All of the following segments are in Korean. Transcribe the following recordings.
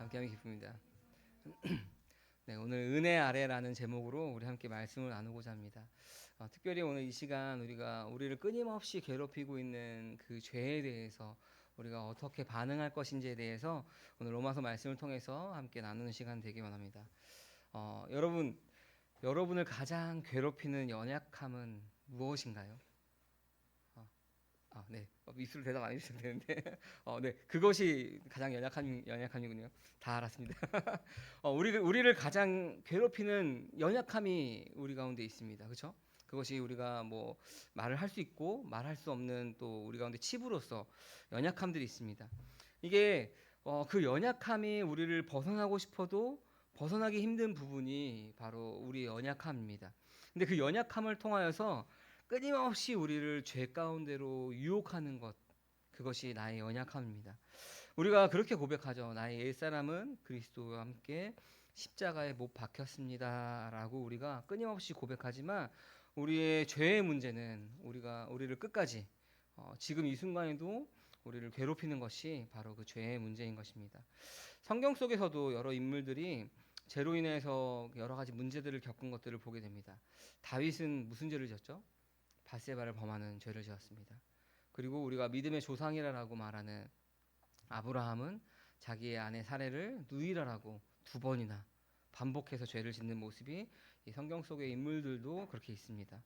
함께하기 기쁩니다. 네, 오늘 은혜 아래라는 제목으로 우리 함께 말씀을 나누고자 합니다. 특별히 오늘 이 시간 우리를 끊임없이 괴롭히고 있는 그 죄에 대해서 우리가 어떻게 반응할 것인지에 대해서 오늘 로마서 말씀을 통해서 함께 나누는 시간 되기 원합니다. 여러분을 가장 괴롭히는 연약함은 무엇인가요? 네. 입술로 대답 안 해주셔도 되는데, 네. 그것이 가장 연약함이군요. 다 알았습니다. 우리를 가장 괴롭히는 연약함이 우리 가운데 있습니다. 그렇죠? 그것이 우리가 뭐 말을 할 수 있고 말할 수 없는 또 우리 가운데 치부로서 연약함들이 있습니다. 이게 그 연약함이 우리를 벗어나고 싶어도 벗어나기 힘든 부분이 바로 우리의 연약함입니다. 근데 그 연약함을 통하여서 끊임없이 우리를 죄 가운데로 유혹하는 것, 그것이 나의 연약함입니다. 우리가 그렇게 고백하죠. 나의 옛사람은 그리스도와 함께 십자가에 못 박혔습니다 라고 우리가 끊임없이 고백하지만 우리의 죄의 문제는 우리를 끝까지 지금 이 순간에도 우리를 괴롭히는 것이 바로 그 죄의 문제인 것입니다. 성경 속에서도 여러 인물들이 죄로 인해서 여러 가지 문제들을 겪은 것들을 보게 됩니다. 다윗은 무슨 죄를 졌죠? 밧세바를 범하는 죄를 지었습니다. 그리고 우리가 믿음의 조상이라고 말하는 아브라함은 자기의 아내 사례를 누이라라고 2번이나 반복해서 죄를 짓는 모습이 이 성경 속의 인물들도 그렇게 있습니다.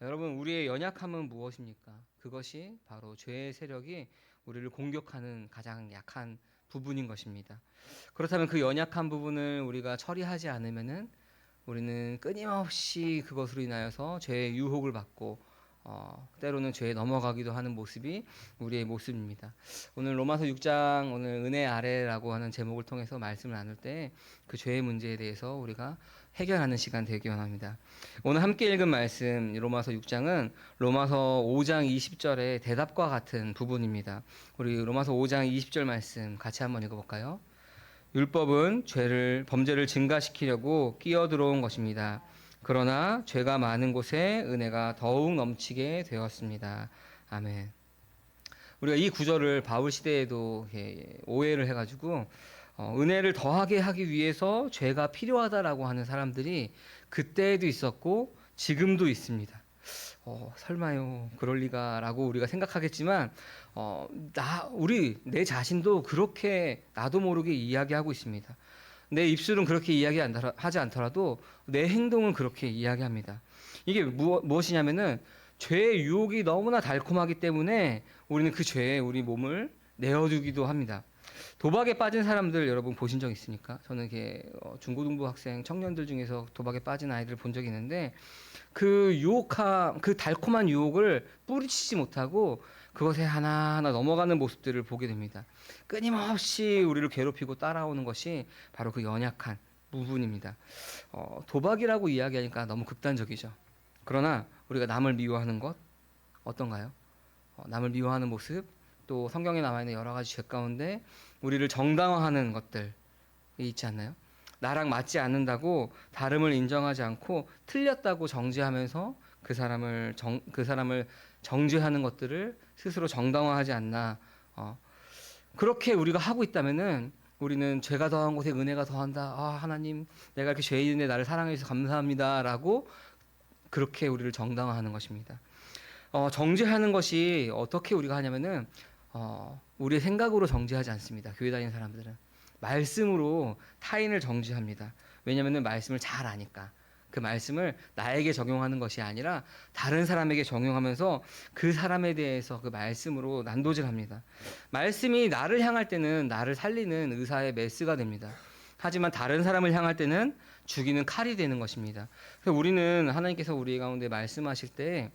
여러분, 우리의 연약함은 무엇입니까? 그것이 바로 죄의 세력이 우리를 공격하는 가장 약한 부분인 것입니다. 그렇다면 그 연약한 부분을 우리가 처리하지 않으면은 우리는 끊임없이 그것으로 인하여서 죄의 유혹을 받고 때로는 죄에 넘어가기도 하는 모습이 우리의 모습입니다. 오늘 로마서 6장 오늘 은혜 아래라고 하는 제목을 통해서 말씀을 나눌 때 그 죄의 문제에 대해서 우리가 해결하는 시간 되기 원합니다. 오늘 함께 읽은 말씀 로마서 6장은 로마서 5장 20절의 대답과 같은 부분입니다. 우리 로마서 5장 20절 말씀 같이 한번 읽어볼까요? 율법은 범죄를 증가시키려고 끼어 들어온 것입니다. 그러나 죄가 많은 곳에 은혜가 더욱 넘치게 되었습니다. 아멘. 우리가 이 구절을 바울 시대에도 오해를 해가지고 은혜를 더하게 하기 위해서 죄가 필요하다라고 하는 사람들이 그때에도 있었고 지금도 있습니다. 설마요, 그럴 리가라고 우리가 생각하겠지만 내 자신도 그렇게 나도 모르게 이야기하고 있습니다. 내 입술은 그렇게 이야기하지 않더라도 내 행동은 그렇게 이야기합니다. 이게 무엇이냐면은 죄의 유혹이 너무나 달콤하기 때문에 우리는 그 죄에 우리 몸을 내어두기도 합니다. 도박에 빠진 사람들 여러분 보신 적 있습니까? 저는 이렇게 중고등부 학생 청년들 중에서 도박에 빠진 아이들을 본 적이 있는데 그 달콤한 유혹을 뿌리치지 못하고 그것에 하나하나 넘어가는 모습들을 보게 됩니다. 끊임없이 우리를 괴롭히고 따라오는 것이 바로 그 연약한 부분입니다. 도박이라고 이야기하니까 너무 극단적이죠. 그러나 우리가 남을 미워하는 것 어떤가요? 남을 미워하는 모습, 또 성경에 남아있는 여러 가지 죄 가운데 우리를 정당화하는 것들이 있지 않나요? 나랑 맞지 않는다고 다름을 인정하지 않고 틀렸다고 정죄하면서 그 사람을 정죄하는 것들을 스스로 정당화하지 않나. 그렇게 우리가 하고 있다면은 우리는 죄가 더한 곳에 은혜가 더한다. 하나님, 내가 이렇게 죄인인데 나를 사랑해 주셔서 감사합니다라고 그렇게 우리를 정당화하는 것입니다. 정죄하는 것이 어떻게 우리가 하냐면은 우리의 생각으로 정죄하지 않습니다. 교회 다니는 사람들은 말씀으로 타인을 정죄합니다. 왜냐하면 말씀을 잘 아니까. 그 말씀을 나에게 적용하는 것이 아니라 다른 사람에게 적용하면서 그 사람에 대해서 그 말씀으로 난도질합니다. 말씀이 나를 향할 때는 나를 살리는 의사의 메스가 됩니다. 하지만 다른 사람을 향할 때는 죽이는 칼이 되는 것입니다. 그래서 우리는 하나님께서 우리 가운데 말씀하실 때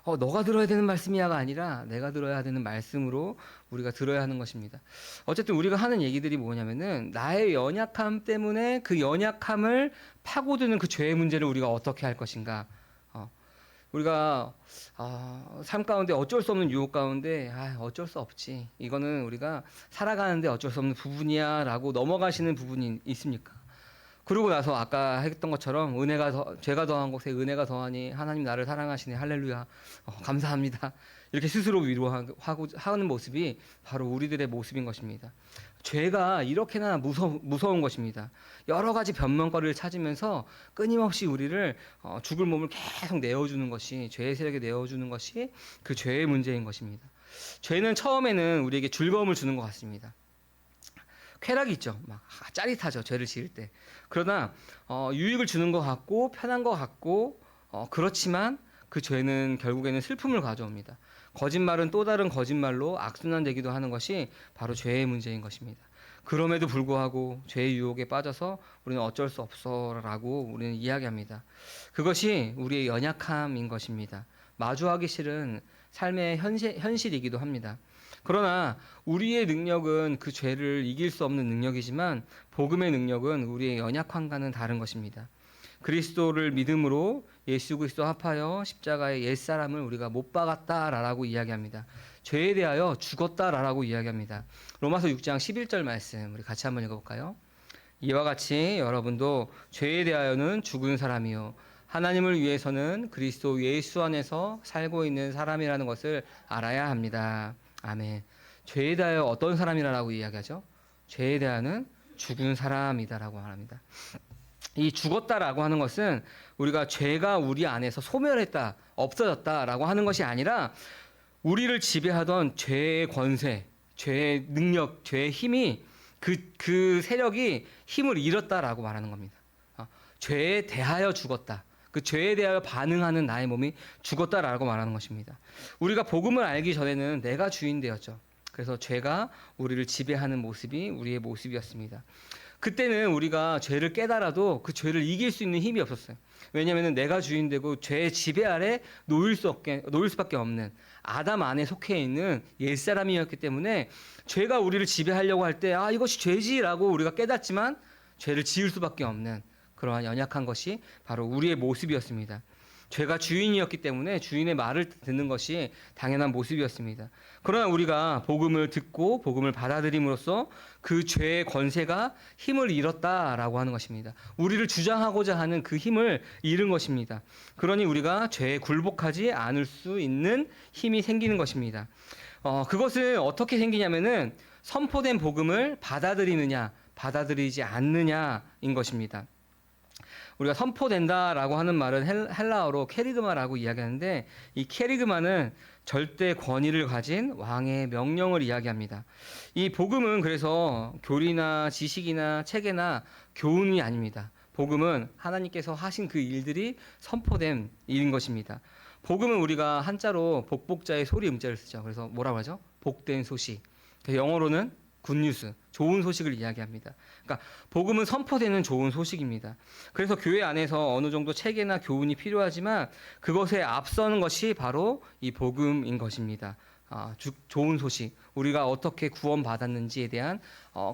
너가 들어야 되는 말씀이야가 아니라 내가 들어야 되는 말씀으로 우리가 들어야 하는 것입니다. 어쨌든 우리가 하는 얘기들이 뭐냐면은 나의 연약함 때문에 그 연약함을 파고드는 그 죄의 문제를 우리가 어떻게 할 것인가. 우리가 삶 가운데 어쩔 수 없는 유혹 가운데 어쩔 수 없지. 이거는 우리가 살아가는데 어쩔 수 없는 부분이야 라고 넘어가시는 부분이 있습니까? 그러고 나서 아까 했던 것처럼 죄가 더한 곳에 은혜가 더하니 하나님 나를 사랑하시네 할렐루야 감사합니다 이렇게 스스로 위로하고 하는 모습이 바로 우리들의 모습인 것입니다. 죄가 이렇게나 무서운 것입니다. 여러 가지 변명거리를 찾으면서 끊임없이 우리를 죽을 몸을 계속 내어주는 것이, 죄의 세력에 내어주는 것이 그 죄의 문제인 것입니다. 죄는 처음에는 우리에게 즐거움을 주는 것 같습니다. 쾌락이 있죠. 막 짜릿하죠. 죄를 지을 때. 그러나 유익을 주는 것 같고 편한 것 같고 그렇지만 그 죄는 결국에는 슬픔을 가져옵니다. 거짓말은 또 다른 거짓말로 악순환되기도 하는 것이 바로 죄의 문제인 것입니다. 그럼에도 불구하고 죄의 유혹에 빠져서 우리는 어쩔 수 없어라고 우리는 이야기합니다. 그것이 우리의 연약함인 것입니다. 마주하기 싫은 삶의 현실이기도 합니다. 그러나 우리의 능력은 그 죄를 이길 수 없는 능력이지만 복음의 능력은 우리의 연약함과는 다른 것입니다. 그리스도를 믿음으로 예수 그리스도 합하여 십자가의 옛사람을 우리가 못 박았다라고 이야기합니다. 죄에 대하여 죽었다라고 이야기합니다. 로마서 6장 11절 말씀 우리 같이 한번 읽어볼까요? 이와 같이 여러분도 죄에 대하여는 죽은 사람이요 하나님을 위해서는 그리스도 예수 안에서 살고 있는 사람이라는 것을 알아야 합니다. 아멘. 죄에 대하여 어떤 사람이라고 이야기하죠? 죄에 대하여는 죽은 사람이다라고 말합니다. 이 죽었다라고 하는 것은 우리가 죄가 우리 안에서 소멸했다, 없어졌다라고 하는 것이 아니라 우리를 지배하던 죄의 권세, 죄의 능력, 죄의 힘이 그 세력이 힘을 잃었다라고 말하는 겁니다. 죄에 대하여 죽었다. 그 죄에 대하여 반응하는 나의 몸이 죽었다라고 말하는 것입니다. 우리가 복음을 알기 전에는 내가 주인 되었죠. 그래서 죄가 우리를 지배하는 모습이 우리의 모습이었습니다. 그때는 우리가 죄를 깨달아도 그 죄를 이길 수 있는 힘이 없었어요. 왜냐하면 내가 주인 되고 죄의 지배 아래 놓일 수밖에 없는 아담 안에 속해 있는 옛사람이었기 때문에 죄가 우리를 지배하려고 할 때 이것이 죄지라고 우리가 깨닫지만 죄를 지을 수밖에 없는 그러한 연약한 것이 바로 우리의 모습이었습니다. 죄가 주인이었기 때문에 주인의 말을 듣는 것이 당연한 모습이었습니다. 그러나 우리가 복음을 듣고 복음을 받아들임으로써 그 죄의 권세가 힘을 잃었다라고 하는 것입니다. 우리를 주장하고자 하는 그 힘을 잃은 것입니다. 그러니 우리가 죄에 굴복하지 않을 수 있는 힘이 생기는 것입니다. 그것은 어떻게 생기냐면은 선포된 복음을 받아들이느냐 받아들이지 않느냐인 것입니다. 우리가 선포된다라고 하는 말은 헬라어로 케리그마라고 이야기하는데 이 케리그마는 절대 권위를 가진 왕의 명령을 이야기합니다. 이 복음은 그래서 교리나 지식이나 체계나 교훈이 아닙니다. 복음은 하나님께서 하신 그 일들이 선포된 일인 것입니다. 복음은 우리가 한자로 복복자의 소리 음자를 쓰죠. 그래서 뭐라고 하죠? 복된 소식. 영어로는 굿뉴스, 좋은 소식을 이야기합니다. 그러니까 복음은 선포되는 좋은 소식입니다. 그래서 교회 안에서 어느 정도 체계나 교훈이 필요하지만 그것에 앞서는 것이 바로 이 복음인 것입니다. 좋은 소식, 우리가 어떻게 구원받았는지에 대한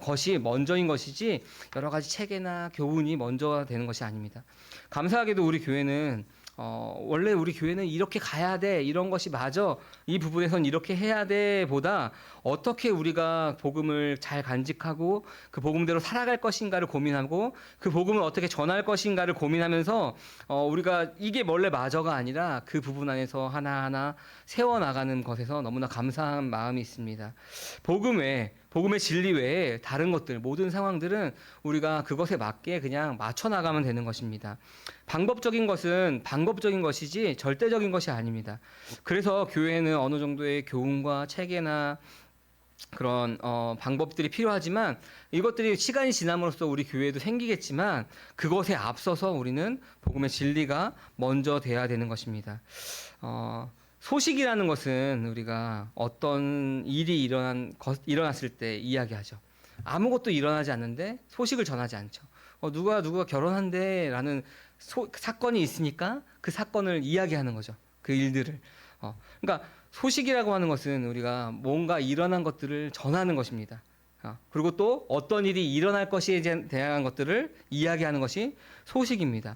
것이 먼저인 것이지 여러 가지 체계나 교훈이 먼저 되는 것이 아닙니다. 감사하게도 우리 교회는 원래 우리 교회는 이렇게 가야 돼, 이런 것이 맞아, 이 부분에선 이렇게 해야 돼 보다 어떻게 우리가 복음을 잘 간직하고 그 복음대로 살아갈 것인가를 고민하고 그 복음을 어떻게 전할 것인가를 고민하면서 우리가 이게 원래 맞아가 아니라 그 부분 안에서 하나하나 세워나가는 것에서 너무나 감사한 마음이 있습니다. 복음의 진리 외에 다른 것들, 모든 상황들은 우리가 그것에 맞게 그냥 맞춰 나가면 되는 것입니다. 방법적인 것은 방법적인 것이지 절대적인 것이 아닙니다. 그래서 교회는 어느 정도의 교훈과 체계나 그런 방법들이 필요하지만 이것들이 시간이 지남으로써 우리 교회에도 생기겠지만 그것에 앞서서 우리는 복음의 진리가 먼저 돼야 되는 것입니다. 소식이라는 것은 우리가 어떤 일이 일어났을 때 이야기하죠. 아무것도 일어나지 않는데 소식을 전하지 않죠. 누가 결혼한대 라는 사건이 있으니까 그 사건을 이야기하는 거죠. 그 일들을. 그러니까 소식이라고 하는 것은 우리가 뭔가 일어난 것들을 전하는 것입니다. 그리고 또 어떤 일이 일어날 것에 대한 것들을 이야기하는 것이 소식입니다.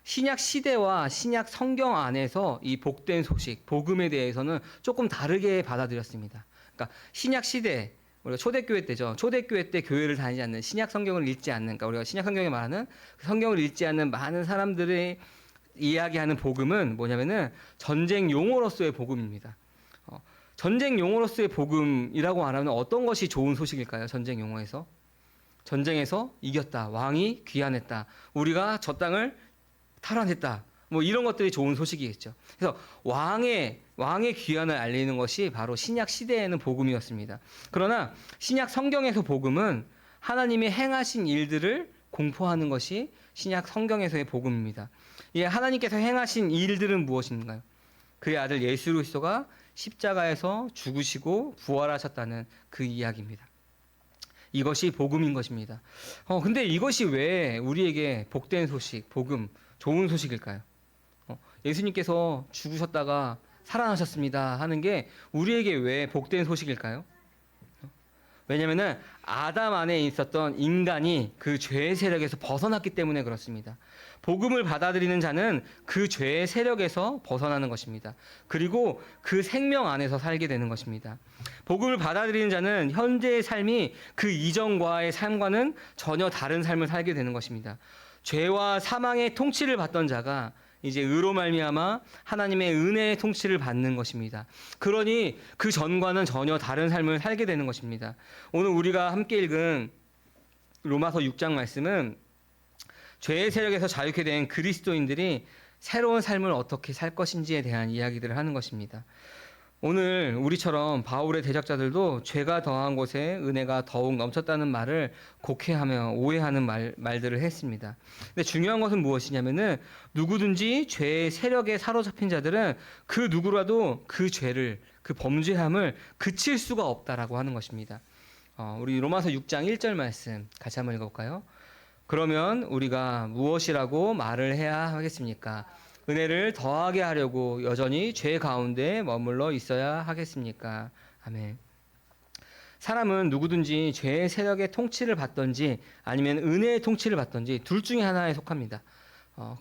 신약 시대와 신약 성경 안에서 이 복된 소식, 복음에 대해서는 조금 다르게 받아들였습니다. 그러니까 신약 시대, 우리가 초대교회 때죠. 초대교회 때 교회를 다니지 않는, 신약 성경을 읽지 않는, 그러니까 우리가 신약 성경에 말하는 성경을 읽지 않는 많은 사람들의 이야기하는 복음은 뭐냐면은 전쟁 용어로서의 복음입니다. 전쟁 용어로서의 복음이라고 말하면 어떤 것이 좋은 소식일까요? 전쟁 용어에서. 전쟁에서 이겼다. 왕이 귀환했다. 우리가 저 땅을 탈환했다. 뭐 이런 것들이 좋은 소식이겠죠. 그래서 왕의 귀환을 알리는 것이 바로 신약 시대에는 복음이었습니다. 그러나 신약 성경에서 복음은 하나님이 행하신 일들을 공포하는 것이 신약 성경에서의 복음입니다. 예, 하나님께서 행하신 일들은 무엇인가요? 그의 아들 예수 그리스도가 십자가에서 죽으시고 부활하셨다는 그 이야기입니다. 이것이 복음인 것입니다. 근데 이것이 왜 우리에게 복된 소식, 복음, 좋은 소식일까요? 예수님께서 죽으셨다가 살아나셨습니다 하는 게 우리에게 왜 복된 소식일까요? 왜냐하면 아담 안에 있었던 인간이 그 죄의 세력에서 벗어났기 때문에 그렇습니다. 복음을 받아들이는 자는 그 죄의 세력에서 벗어나는 것입니다. 그리고 그 생명 안에서 살게 되는 것입니다. 복음을 받아들이는 자는 현재의 삶이 그 이전과의 삶과는 전혀 다른 삶을 살게 되는 것입니다. 죄와 사망의 통치를 받던 자가 이제 의로 말미암아 하나님의 은혜의 통치를 받는 것입니다. 그러니 그 전과는 전혀 다른 삶을 살게 되는 것입니다. 오늘 우리가 함께 읽은 로마서 6장 말씀은 죄의 세력에서 자유케 된 그리스도인들이 새로운 삶을 어떻게 살 것인지에 대한 이야기들을 하는 것입니다. 오늘 우리처럼 바울의 대적자들도 죄가 더한 곳에 은혜가 더욱 넘쳤다는 말을 곡해하며 오해하는 말들을 했습니다. 근데 중요한 것은 무엇이냐면은 누구든지 죄의 세력에 사로잡힌 자들은 그 누구라도 그 죄를, 그 범죄함을 그칠 수가 없다라고 하는 것입니다. 우리 로마서 6장 1절 말씀 같이 한번 읽어볼까요? 그러면 우리가 무엇이라고 말을 해야 하겠습니까? 은혜를 더하게 하려고 여전히 죄 가운데 머물러 있어야 하겠습니까? 아멘. 사람은 누구든지 죄의 세력의 통치를 받든지 아니면 은혜의 통치를 받든지 둘 중에 하나에 속합니다.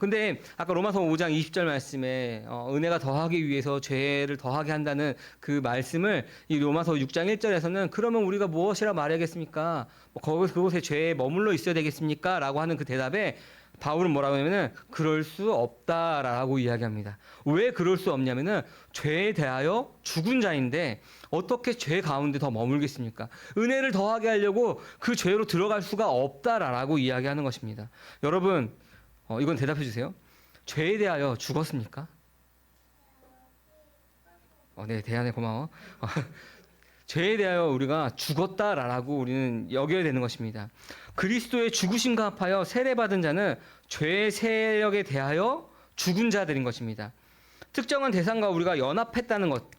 근데 아까 로마서 5장 20절 말씀에 은혜가 더하기 위해서 죄를 더하게 한다는 그 말씀을 이 로마서 6장 1절에서는 그러면 우리가 무엇이라 말하겠습니까? 그곳에 죄에 머물러 있어야 되겠습니까? 라고 하는 그 대답에 바울은 뭐라고 하냐면은 그럴 수 없다라고 이야기합니다. 왜 그럴 수 없냐면은 죄에 대하여 죽은 자인데 어떻게 죄 가운데 더 머물겠습니까? 은혜를 더하게 하려고 그 죄로 들어갈 수가 없다라고 이야기하는 것입니다. 여러분, 이건 대답해 주세요. 죄에 대하여 죽었습니까? 네, 대안에 고마워. 죄에 대하여 우리가 죽었다라고 우리는 여겨야 되는 것입니다. 그리스도의 죽으심과 합하여 세례받은 자는 죄의 세력에 대하여 죽은 자들인 것입니다. 특정한 대상과 우리가 연합했다는 것,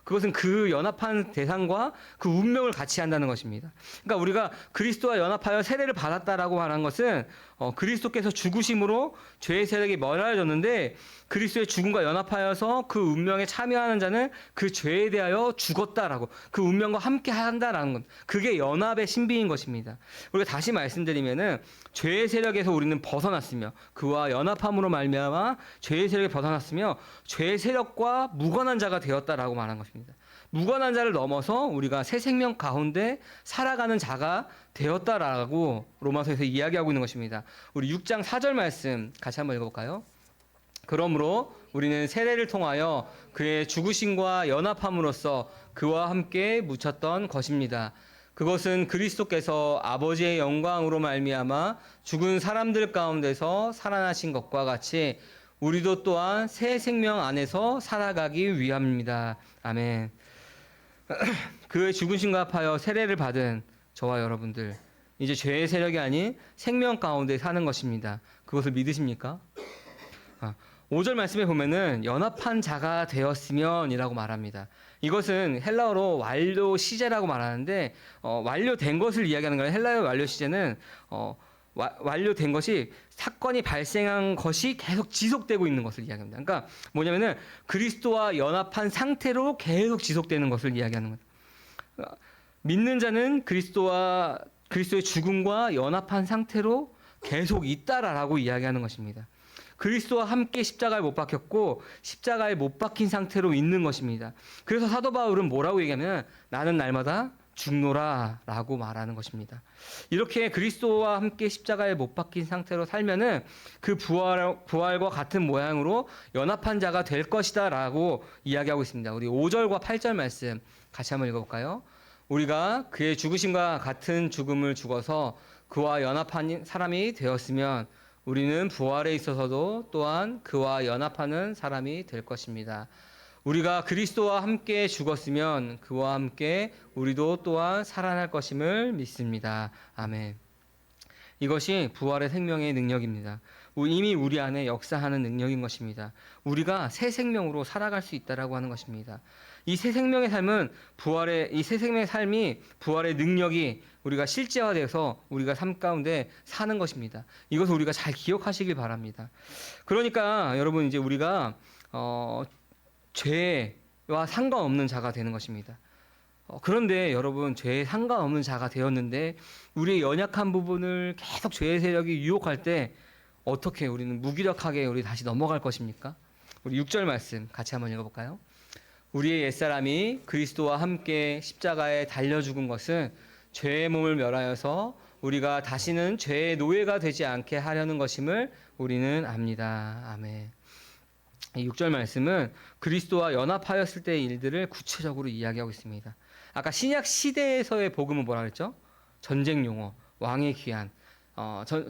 그것은 그 연합한 대상과 그 운명을 같이 한다는 것입니다. 그러니까 우리가 그리스도와 연합하여 세례를 받았다라고 말한 것은 그리스도께서 죽으심으로 죄의 세력이 멸하여졌는데 그리스도의 죽음과 연합하여서 그 운명에 참여하는 자는 그 죄에 대하여 죽었다라고 그 운명과 함께 한다라는 것. 그게 연합의 신비인 것입니다. 우리가 다시 말씀드리면은 죄의 세력에서 우리는 벗어났으며 그와 연합함으로 말미암아 죄의 세력에 벗어났으며 죄의 세력과 무관한 자가 되었다라고 말한 것입니다. 무관한 자를 넘어서 우리가 새 생명 가운데 살아가는 자가 되었다라고 로마서에서 이야기하고 있는 것입니다. 우리 6장 4절 말씀 같이 한번 읽어볼까요? 그러므로 우리는 세례를 통하여 그의 죽으심과 연합함으로써 그와 함께 묻혔던 것입니다. 그것은 그리스도께서 아버지의 영광으로 말미암아 죽은 사람들 가운데서 살아나신 것과 같이 우리도 또한 새 생명 안에서 살아가기 위함입니다. 아멘. 그의 죽으심과 합하여 세례를 받은 저와 여러분들 이제 죄의 세력이 아닌 생명 가운데 사는 것입니다. 그것을 믿으십니까? 5절 말씀에 보면은 연합한 자가 되었으면이라고 말합니다. 이것은 헬라어로 완료 시제라고 말하는데 완료된 것을 이야기하는 거예요. 헬라어 완료 시제는 완료된 것이 사건이 발생한 것이 계속 지속되고 있는 것을 이야기합니다. 그러니까 뭐냐면은 그리스도와 연합한 상태로 계속 지속되는 것을 이야기하는 거예요. 믿는 자는 그리스도의 죽음과 연합한 상태로 계속 있다라고 이야기하는 것입니다. 그리스도와 함께 십자가에 못 박혔고 십자가에 못 박힌 상태로 있는 것입니다. 그래서 사도 바울은 뭐라고 얘기하면 나는 날마다 죽노라라고 말하는 것입니다. 이렇게 그리스도와 함께 십자가에 못 박힌 상태로 살면은 그 부활과 같은 모양으로 연합한 자가 될 것이다라고 이야기하고 있습니다. 우리 5절과 8절 말씀 같이 한번 읽어볼까요? 우리가 그의 죽으심과 같은 죽음을 죽어서 그와 연합한 사람이 되었으면 우리는 부활에 있어서도 또한 그와 연합하는 사람이 될 것입니다. 우리가 그리스도와 함께 죽었으면 그와 함께 우리도 또한 살아날 것임을 믿습니다. 아멘. 이것이 부활의 생명의 능력입니다. 이미 우리 안에 역사하는 능력인 것입니다. 우리가 새 생명으로 살아갈 수 있다라고 하는 것입니다. 이 새 생명의 삶은 이 새 생명의 삶이 부활의 능력이 우리가 실제화돼서 우리가 삶 가운데 사는 것입니다. 이것을 우리가 잘 기억하시길 바랍니다. 그러니까 여러분 이제 우리가 죄와 상관없는 자가 되는 것입니다. 그런데 여러분 죄에 상관없는 자가 되었는데 우리의 연약한 부분을 계속 죄의 세력이 유혹할 때 어떻게 우리는 무기력하게 우리 다시 넘어갈 것입니까? 우리 6절 말씀 같이 한번 읽어볼까요? 우리의 옛사람이 그리스도와 함께 십자가에 달려 죽은 것은 죄의 몸을 멸하여서 우리가 다시는 죄의 노예가 되지 않게 하려는 것임을 우리는 압니다. 아멘. 이 6절 말씀은 그리스도와 연합하였을 때의 일들을 구체적으로 이야기하고 있습니다. 아까 신약 시대에서의 복음은 뭐라 그랬죠? 전쟁 용어, 왕의 귀환,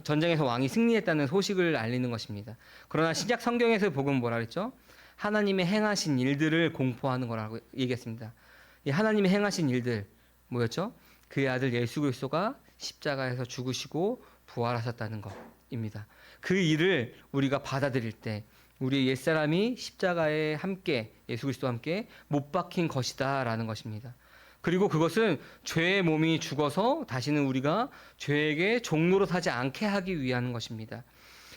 전쟁에서 왕이 승리했다는 소식을 알리는 것입니다. 그러나 신약 성경에서의 복음은 뭐라 그랬죠? 하나님의 행하신 일들을 공포하는 거라고 얘기했습니다. 이 하나님의 행하신 일들 뭐였죠? 그의 아들 예수 그리스도가 십자가에서 죽으시고 부활하셨다는 것입니다. 그 일을 우리가 받아들일 때 우리의 옛사람이 십자가에 함께 예수 그리스도와 함께 못 박힌 것이다라는 것입니다. 그리고 그것은 죄의 몸이 죽어서 다시는 우리가 죄에게 종로로 사지 않게 하기 위한 것입니다.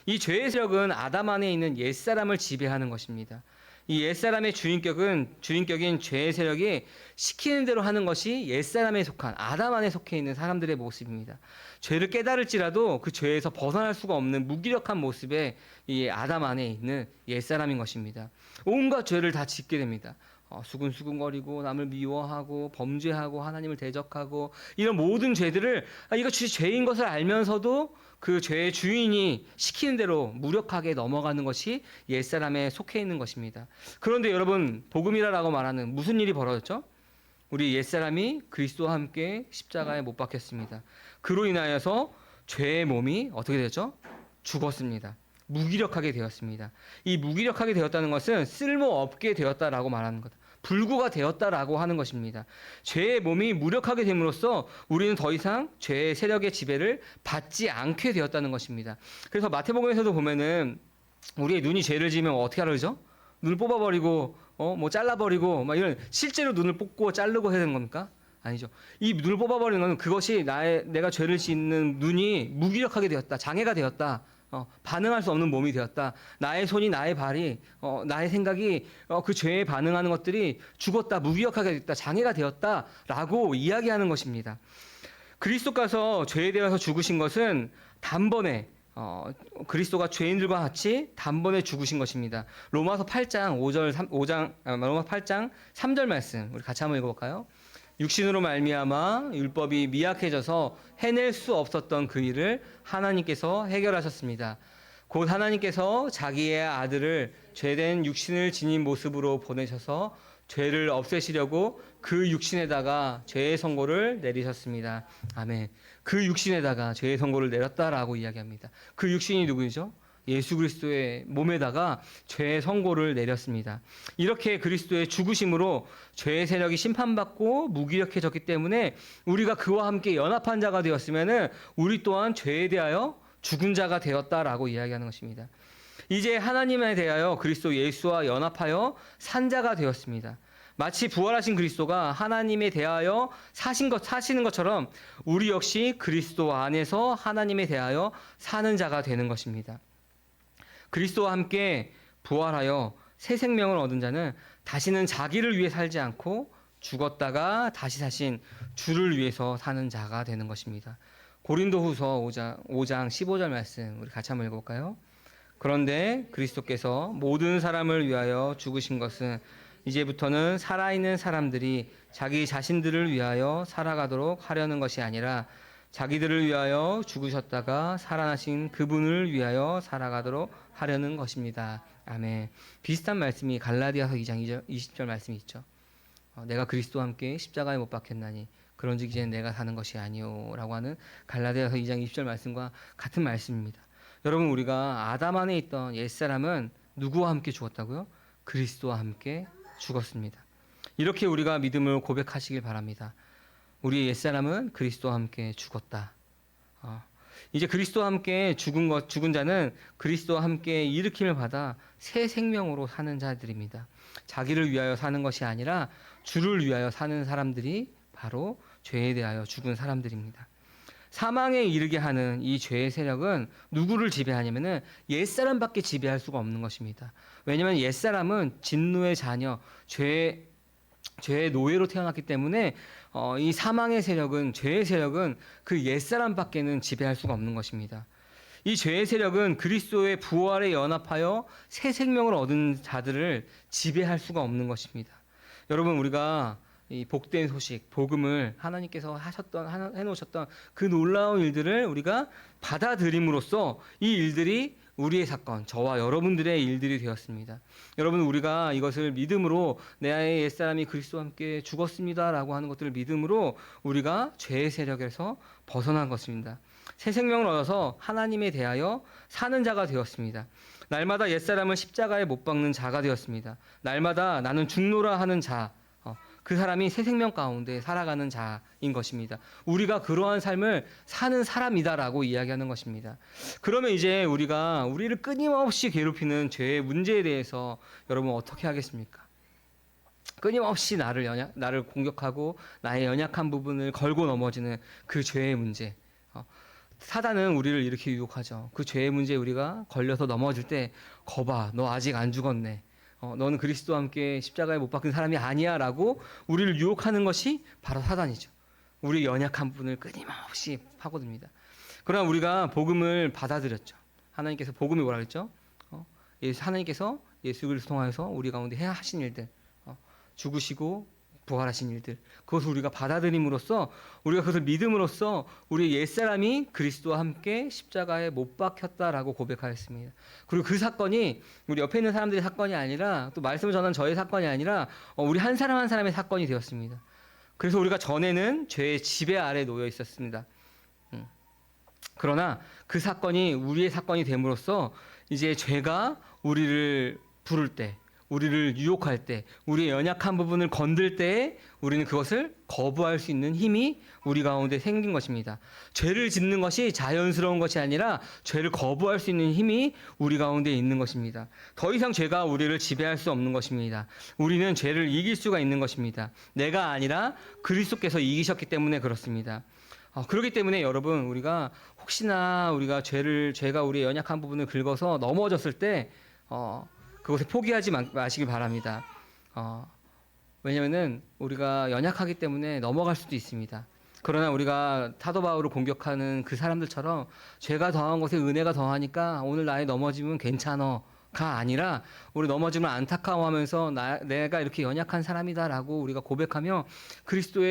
이 죄의 세력은 아담 안에 있는 옛사람을 지배하는 것입니다. 이 옛사람의 주인격인 죄의 세력이 시키는 대로 하는 것이 옛사람에 속한 아담 안에 속해 있는 사람들의 모습입니다. 죄를 깨달을지라도 그 죄에서 벗어날 수가 없는 무기력한 모습의 이 아담 안에 있는 옛사람인 것입니다. 온갖 죄를 다 짓게 됩니다. 수근수근거리고 남을 미워하고 범죄하고 하나님을 대적하고 이런 모든 죄들을 이것이 죄인 것을 알면서도 그 죄의 주인이 시키는 대로 무력하게 넘어가는 것이 옛사람에 속해 있는 것입니다. 그런데 여러분 복음이라고 말하는 무슨 일이 벌어졌죠? 우리 옛사람이 그리스도와 함께 십자가에 못 박혔습니다. 그로 인하여서 죄의 몸이 어떻게 되었죠? 죽었습니다. 무기력하게 되었습니다. 이 무기력하게 되었다는 것은 쓸모없게 되었다라고 말하는 것. 불구가 되었다라고 하는 것입니다. 죄의 몸이 무력하게 됨으로써 우리는 더 이상 죄의 세력의 지배를 받지 않게 되었다는 것입니다. 그래서 마태복음에서도 보면은 우리의 눈이 죄를 지으면 어떻게 하라 그러죠? 눈을 뽑아버리고 뭐 잘라버리고 막 이런 실제로 눈을 뽑고 자르고 해야 되는 겁니까? 아니죠. 이 눈을 뽑아버리는 것은 그것이 내가 죄를 짓는 눈이 무기력하게 되었다, 장애가 되었다. 반응할 수 없는 몸이 되었다. 나의 손이, 나의 발이, 나의 생각이 그 죄에 반응하는 것들이 죽었다, 무기력하게 됐다, 장애가 되었다라고 이야기하는 것입니다. 그리스도께서 죄에 대해서 죽으신 것은 단번에 그리스도가 죄인들과 같이 단번에 죽으신 것입니다. 로마서 8장 3절 말씀 우리 같이 한번 읽어볼까요? 육신으로 말미암아 율법이 미약해져서 해낼 수 없었던 그 일을 하나님께서 해결하셨습니다. 곧 하나님께서 자기의 아들을 죄된 육신을 지닌 모습으로 보내셔서 죄를 없애시려고 그 육신에다가 죄의 선고를 내리셨습니다. 아멘. 그 육신에다가 죄의 선고를 내렸다라고 이야기합니다. 그 육신이 누구죠? 예수 그리스도의 몸에다가 죄의 선고를 내렸습니다. 이렇게 그리스도의 죽으심으로 죄의 세력이 심판받고 무기력해졌기 때문에 우리가 그와 함께 연합한 자가 되었으면 우리 또한 죄에 대하여 죽은 자가 되었다라고 이야기하는 것입니다. 이제 하나님에 대하여 그리스도 예수와 연합하여 산 자가 되었습니다. 마치 부활하신 그리스도가 하나님에 대하여 사시는 것처럼 우리 역시 그리스도 안에서 하나님에 대하여 사는 자가 되는 것입니다. 그리스도와 함께 부활하여 새 생명을 얻은 자는 다시는 자기를 위해 살지 않고 죽었다가 다시 사신 주를 위해서 사는 자가 되는 것입니다. 고린도후서 5장 15절 말씀 우리 같이 한번 읽어볼까요? 그런데 그리스도께서 모든 사람을 위하여 죽으신 것은 이제부터는 살아있는 사람들이 자기 자신들을 위하여 살아가도록 하려는 것이 아니라 자기들을 위하여 죽으셨다가 살아나신 그분을 위하여 살아가도록 하려는 것입니다. 아멘. 비슷한 말씀이 갈라디아서 2장 20절 말씀이 있죠. 내가 그리스도와 함께 십자가에 못 박혔나니 그런즉 이제는 내가 사는 것이 아니요 라고 하는 갈라디아서 2장 20절 말씀과 같은 말씀입니다. 여러분, 우리가 아담 안에 있던 옛사람은 누구와 함께 죽었다고요? 그리스도와 함께 죽었습니다. 이렇게 우리가 믿음을 고백하시길 바랍니다. 우리의 옛사람은 그리스도와 함께 죽었다. 이제 그리스도와 함께 죽은 자는 그리스도와 함께 일으킴을 받아 새 생명으로 사는 자들입니다. 자기를 위하여 사는 것이 아니라 주를 위하여 사는 사람들이 바로 죄에 대하여 죽은 사람들입니다. 사망에 이르게 하는 이 죄의 세력은 누구를 지배하냐면은 옛사람밖에 지배할 수가 없는 것입니다. 왜냐하면 옛사람은 진노의 자녀, 죄의 노예로 태어났기 때문에 이 사망의 세력은, 죄의 세력은 그 옛사람밖에는 지배할 수가 없는 것입니다. 이 죄의 세력은 그리스도의 부활에 연합하여 새 생명을 얻은 자들을 지배할 수가 없는 것입니다. 여러분, 우리가 이 복된 소식, 복음을 하나님께서 해놓으셨던 그 놀라운 일들을 우리가 받아들임으로써 이 일들이 우리의 사건, 저와 여러분들의 일들이 되었습니다. 여러분, 우리가 이것을 믿음으로 내 옛사람이 그리스도와 함께 죽었습니다라고 하는 것들을 믿음으로 우리가 죄의 세력에서 벗어난 것입니다. 새 생명을 얻어서 하나님에 대하여 사는 자가 되었습니다. 날마다 옛사람을 십자가에 못 박는 자가 되었습니다. 날마다 나는 죽노라 하는 자, 그 사람이 새 생명 가운데 살아가는 자인 것입니다. 우리가 그러한 삶을 사는 사람이다라고 이야기하는 것입니다. 그러면 이제 우리를 끊임없이 괴롭히는 죄의 문제에 대해서 여러분 어떻게 하겠습니까? 끊임없이 나를 공격하고 나의 연약한 부분을 걸고 넘어지는 그 죄의 문제. 사단은 우리를 이렇게 유혹하죠. 그 죄의 문제에 우리가 걸려서 넘어질 때, 거봐, 너 아직 안 죽었네. 너는 그리스도와 함께 십자가에 못 박힌 사람이 아니야 라고 우리를 유혹하는 것이 바로 사단이죠. 우리 연약한 부분을 끊임없이 파고듭니다. 그러나 우리가 복음을 받아들였죠. 하나님께서 복음이 뭐라 그랬죠? 하나님께서 예수 그리스도 통하여서 우리 가운데 해야 하신 일들, 죽으시고 부활하신 일들, 그것을 우리가 받아들임으로써, 우리가 그것을 믿음으로써 우리 옛사람이 그리스도와 함께 십자가에 못 박혔다라고 고백하였습니다. 그리고 그 사건이 우리 옆에 있는 사람들의 사건이 아니라, 또 말씀을 전한 저의 사건이 아니라 우리 한 사람 한 사람의 사건이 되었습니다. 그래서 우리가 전에는 죄의 지배 아래 놓여 있었습니다. 그러나 그 사건이 우리의 사건이 됨으로써 이제 죄가 우리를 부를 때, 우리를 유혹할 때, 우리의 연약한 부분을 건들 때에 우리는 그것을 거부할 수 있는 힘이 우리 가운데 생긴 것입니다. 죄를 짓는 것이 자연스러운 것이 아니라 죄를 거부할 수 있는 힘이 우리 가운데 있는 것입니다. 더 이상 죄가 우리를 지배할 수 없는 것입니다. 우리는 죄를 이길 수가 있는 것입니다. 내가 아니라 그리스도께서 이기셨기 때문에 그렇습니다. 그렇기 때문에 여러분, 우리가 혹시나 죄가 우리의 연약한 부분을 긁어서 넘어졌을 때 그것을 포기하지 마시길 바랍니다. 왜냐하면 우리가 연약하기 때문에 넘어갈 수도 있습니다. 그러나 우리가 사도 바울을 공격하는 그 사람들처럼 죄가 더한 것에 은혜가 더하니까 오늘 나의 넘어짐은 괜찮아가 아니라, 우리 넘어짐을 안타까워하면서 내가 이렇게 연약한 사람이다라고 우리가 고백하며 그리스도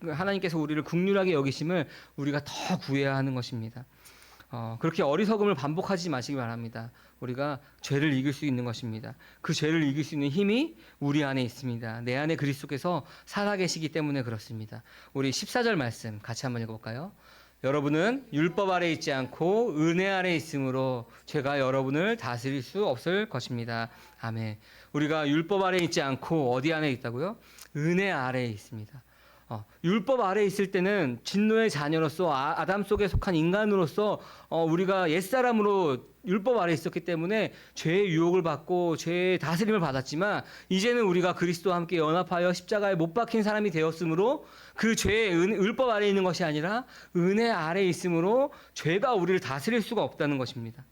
하나님께서 우리를 긍휼하게 여기심을 우리가 더 구해야 하는 것입니다. 그렇게 어리석음을 반복하지 마시기 바랍니다. 우리가 죄를 이길 수 있는 것입니다. 그 죄를 이길 수 있는 힘이 우리 안에 있습니다. 내 안에 그리스도께서 살아계시기 때문에 그렇습니다. 우리 14절 말씀 같이 한번 읽어볼까요? 여러분은 율법 아래 있지 않고 은혜 아래 있으므로 죄가 여러분을 다스릴 수 없을 것입니다. 아멘. 우리가 율법 아래 있지 않고 어디 안에 있다고요? 은혜 아래에 있습니다. 율법 아래 있을 때는 진노의 자녀로서 아담 속에 속한 인간으로서 우리가 옛사람으로 율법 아래 있었기 때문에 죄의 유혹을 받고 죄의 다스림을 받았지만, 이제는 우리가 그리스도와 함께 연합하여 십자가에 못 박힌 사람이 되었으므로 그 죄의 율법 아래 있는 것이 아니라 은혜 아래 있으므로 죄가 우리를 다스릴 수가 없다는 것입니다.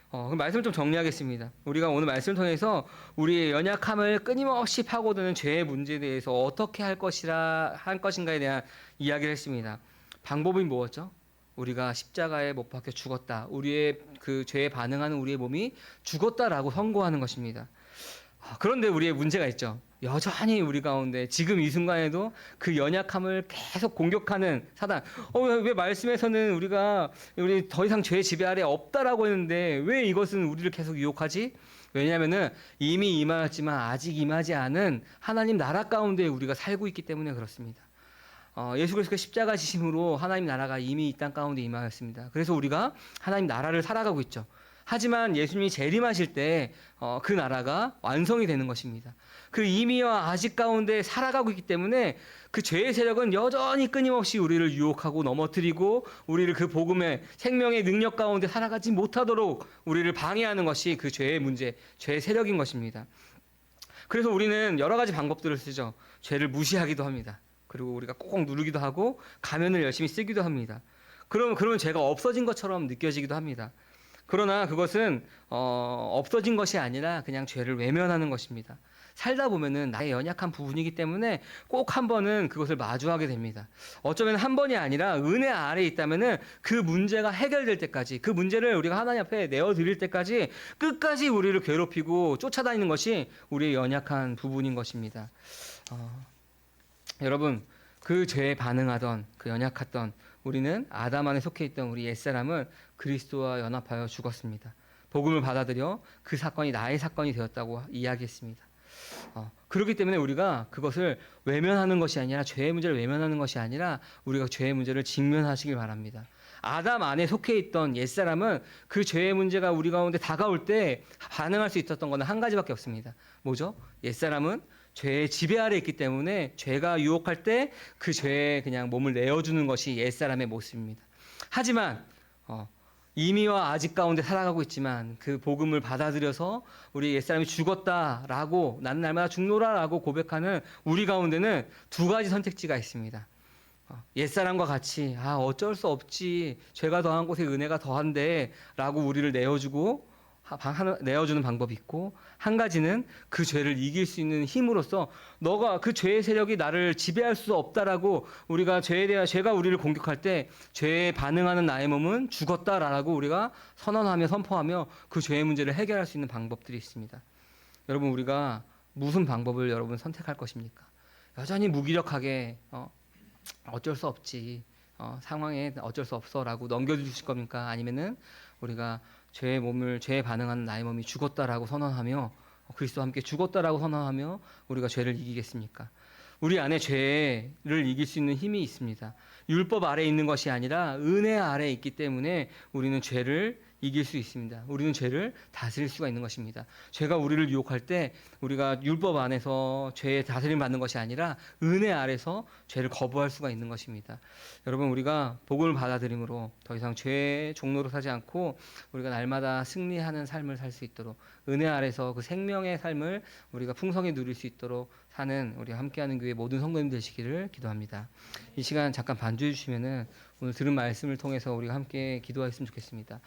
그럼 말씀을 좀 정리하겠습니다. 우리가 오늘 말씀을 통해서 우리의 연약함을 끊임없이 파고드는 죄의 문제에 대해서 어떻게 할 것인가에 대한 이야기를 했습니다. 방법이 뭐였죠? 우리가 십자가에 못 박혀 죽었다. 우리의 그 죄에 반응하는 우리의 몸이 죽었다라고 선고하는 것입니다. 그런데 우리의 문제가 있죠. 여전히 우리 가운데 지금 이 순간에도 그 연약함을 계속 공격하는 사단. 왜 말씀에서는 우리 더 이상 죄의 지배 아래 없다라고 했는데 왜 이것은 우리를 계속 유혹하지? 왜냐하면은 이미 임하였지만 아직 임하지 않은 하나님 나라 가운데 우리가 살고 있기 때문에 그렇습니다. 예수 그리스도의 십자가 지심으로 하나님 나라가 이미 이 땅 가운데 임하였습니다. 그래서 우리가 하나님 나라를 살아가고 있죠. 하지만 예수님이 재림하실 때 그 나라가 완성이 되는 것입니다. 그 이미와 아직 가운데 살아가고 있기 때문에 그 죄의 세력은 여전히 끊임없이 우리를 유혹하고 넘어뜨리고 우리를 그 복음의 생명의 능력 가운데 살아가지 못하도록 우리를 방해하는 것이 그 죄의 문제, 죄의 세력인 것입니다. 그래서 우리는 여러 가지 방법들을 쓰죠. 죄를 무시하기도 합니다. 그리고 우리가 꼭 누르기도 하고 가면을 열심히 쓰기도 합니다. 그러면 죄가 없어진 것처럼 느껴지기도 합니다. 그러나 그것은 없어진 것이 아니라 그냥 죄를 외면하는 것입니다. 살다 보면은 나의 연약한 부분이기 때문에 꼭 한 번은 그것을 마주하게 됩니다. 어쩌면 한 번이 아니라 은혜 아래에 있다면은 그 문제가 해결될 때까지, 그 문제를 우리가 하나님 앞에 내어드릴 때까지 끝까지 우리를 괴롭히고 쫓아다니는 것이 우리의 연약한 부분인 것입니다. 여러분, 그 죄에 반응하던 그 연약했던 우리는 아담 안에 속해 있던 우리 옛사람은 그리스도와 연합하여 죽었습니다. 복음을 받아들여 그 사건이 나의 사건이 되었다고 이야기했습니다. 그렇기 때문에 우리가 그것을 외면하는 것이 아니라 죄의 문제를 외면하는 것이 아니라 우리가 죄의 문제를 직면하시길 바랍니다. 아담 안에 속해 있던 옛사람은 그 죄의 문제가 우리 가운데 다가올 때 반응할 수 있었던 것은 한 가지밖에 없습니다. 뭐죠? 옛사람은 죄의 지배 아래 있기 때문에 죄가 유혹할 때 그 죄에 그냥 몸을 내어주는 것이 옛사람의 모습입니다. 하지만 이미와 아직 가운데 살아가고 있지만 그 복음을 받아들여서 우리 옛사람이 죽었다라고 나는 날마다 죽노라라고 고백하는 우리 가운데는 두 가지 선택지가 있습니다. 옛사람과 같이 어쩔 수 없지, 죄가 더한 곳에 은혜가 더한데 라고 우리를 내어주는 방법이 있고, 한 가지는 그 죄를 이길 수 있는 힘으로써 너가 그 죄의 세력이 나를 지배할 수 없다라고 우리가 죄가 우리를 공격할 때 죄에 반응하는 나의 몸은 죽었다라고 우리가 선언하며 선포하며 그 죄의 문제를 해결할 수 있는 방법들이 있습니다. 여러분, 우리가 무슨 방법을 여러분 선택할 것입니까? 여전히 무기력하게 어쩔 수 없지, 상황에 어쩔 수 없어라고 넘겨주실 겁니까? 아니면은 우리가 죄에 반응하는 나의 몸이 죽었다라고 선언하며 그리스도와 함께 죽었다라고 선언하며 우리가 죄를 이기겠습니까? 우리 안에 죄를 이길 수 있는 힘이 있습니다. 율법 아래에 있는 것이 아니라 은혜 아래에 있기 때문에 우리는 죄를 이길 수 있습니다. 우리는 죄를 다스릴 수가 있는 것입니다. 죄가 우리를 유혹할 때 우리가 율법 안에서 죄에 다스림 받는 것이 아니라 은혜 아래서 죄를 거부할 수가 있는 것입니다. 여러분, 우리가 복음을 받아들임으로 더 이상 죄의 종로로 사지 않고 우리가 날마다 승리하는 삶을 살 수 있도록 은혜 아래서 그 생명의 삶을 우리가 풍성히 누릴 수 있도록 사는 우리가 함께하는 교회 모든 성도님 되시기를 기도합니다. 이 시간 잠깐 반주해 주시면은 오늘 들은 말씀을 통해서 우리가 함께 기도했으면 좋겠습니다.